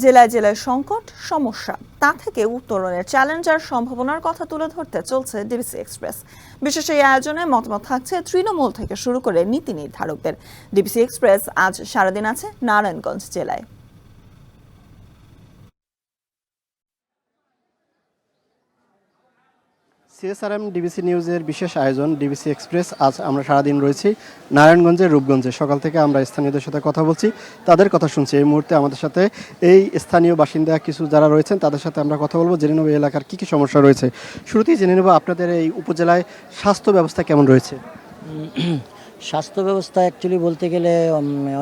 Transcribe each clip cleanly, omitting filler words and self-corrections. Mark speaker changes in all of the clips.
Speaker 1: জেলায় জেলায় সংকট সমস্যা তা থেকে উত্তরণের চ্যালেঞ্জ আর সম্ভাবনার কথা তুলে ধরতে চলছে ডিবিসি এক্সপ্রেস। বিশেষ এই আয়োজনে মতামত থাকছে তৃণমূল থেকে শুরু করে নীতি নির্ধারকদের। ডিবিসি এক্সপ্রেস আজ সারাদিন আছে নারায়ণগঞ্জ জেলায়।
Speaker 2: সিএসআরএম ডিবিসি নিউজের বিশেষ আয়োজন ডিবিসি এক্সপ্রেস। আজ আমরা সারাদিন রয়েছি নারায়ণগঞ্জের রূপগঞ্জে। সকাল থেকে আমরা স্থানীয়দের সাথে কথা বলছি, তাদের কথা শুনছি। এই মুহূর্তে আমাদের সাথে এই স্থানীয় বাসিন্দা কিছু যারা রয়েছেন তাদের সাথে আমরা কথা বলবো, জেনে নেব এই এলাকার কী কী সমস্যা রয়েছে। শুরুতেই জেনে নেব আপনাদের এই উপজেলায় স্বাস্থ্য ব্যবস্থা কেমন রয়েছে।
Speaker 3: স্বাস্থ্য ব্যবস্থা অ্যাকচুয়ালি বলতে গেলে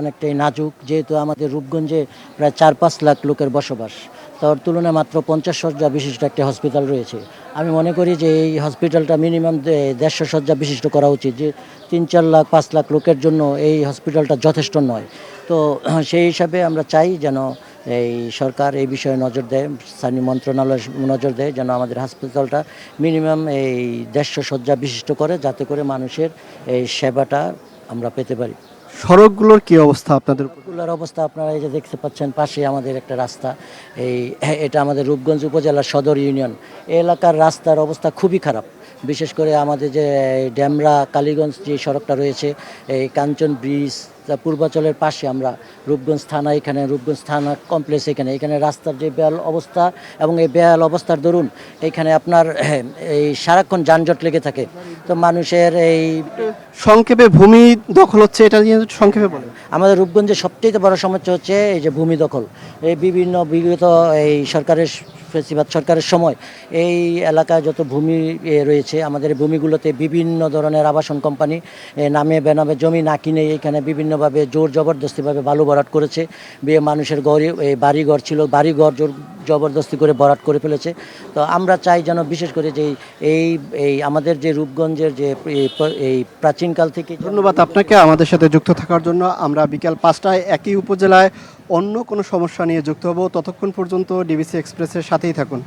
Speaker 3: অনেকটাই নাজুক, যেহেতু আমাদের রূপগঞ্জে প্রায় 4-5 লাখ লোকের বসবাস। তার তুলনায় মাত্র 50 শয্যা বিশিষ্ট একটি হসপিটাল রয়েছে। আমি মনে করি যে এই হসপিটালটা মিনিমাম 150 শয্যা বিশিষ্ট করা উচিত। যে 3-4 লাখ 5 লাখ লোকের জন্য এই হসপিটালটা যথেষ্ট নয়। তো সেই হিসাবে আমরা চাই যেন এই সরকার এই বিষয়ে নজর দেয়, স্থানীয় মন্ত্রণালয় নজর দেয়, যেন আমাদের হসপিটালটা মিনিমাম এই 150 শয্যা বিশিষ্ট করে, যাতে করে মানুষের এই সেবাটা আমরা পেতে পারি।
Speaker 2: সড়কগুলোর কি অবস্থা আপনাদের?
Speaker 3: সড়কগুলোর অবস্থা আপনারা এই যে দেখতে পাচ্ছেন, পাশে আমাদের একটা রাস্তা, এটা আমাদের রূপগঞ্জ উপজেলার সদর ইউনিয়ন। এই এলাকার রাস্তার অবস্থা খুবই খারাপ। বিশেষ করে আমাদের যে ড্যামরা কালীগঞ্জ যে সড়কটা রয়েছে, এই কাঞ্চন ব্রিজ পূর্বাচলের পাশে আমরা রূপগঞ্জ থানা, এখানে রূপগঞ্জ থানা কমপ্লেক্স, এখানে রাস্তার যে বেহাল অবস্থা, এবং এই বেহাল অবস্থার দরুন এখানে আপনার এই সারাক্ষণ যানজট লেগে থাকে। তো মানুষের এই
Speaker 2: সংক্ষেপে ভূমি দখল হচ্ছে, এটা নিয়ে সংক্ষেপে বলেন।
Speaker 3: আমাদের রূপগঞ্জের সবচেয়ে বড় সমস্যা হচ্ছে এই যে ভূমি দখল। এই বিগত এই ফেসিবাদ সরকারের সময় এই এলাকায় যত ভূমি রয়েছে, আমাদের ভূমিগুলোতে বিভিন্ন ধরনের আবাসন কোম্পানি নামে বেনামে জমি না কিনে এখানে বিভিন্নভাবে জোর জবরদস্তিভাবে বালু ভরাট করেছে। মানুষের বাড়িঘর ছিল, বাড়িঘর জোর জবরদস্তি করে ভরাট করে ফেলেছে। তো আমরা চাই যেন বিশেষ করে যে এই আমাদের যে রূপগঞ্জের যে এই প্রাচীনকাল থেকে।
Speaker 2: ধন্যবাদ আপনাকে আমাদের সাথে যুক্ত থাকার জন্য। আমরা বিকাল 5টায় একই উপজেলায় অন্য কোনো সমস্যা নিয়ে যুক্ত হব। ততক্ষণ পর্যন্ত ডিবিসি এক্সপ্রেসের সাথেই থাকুন।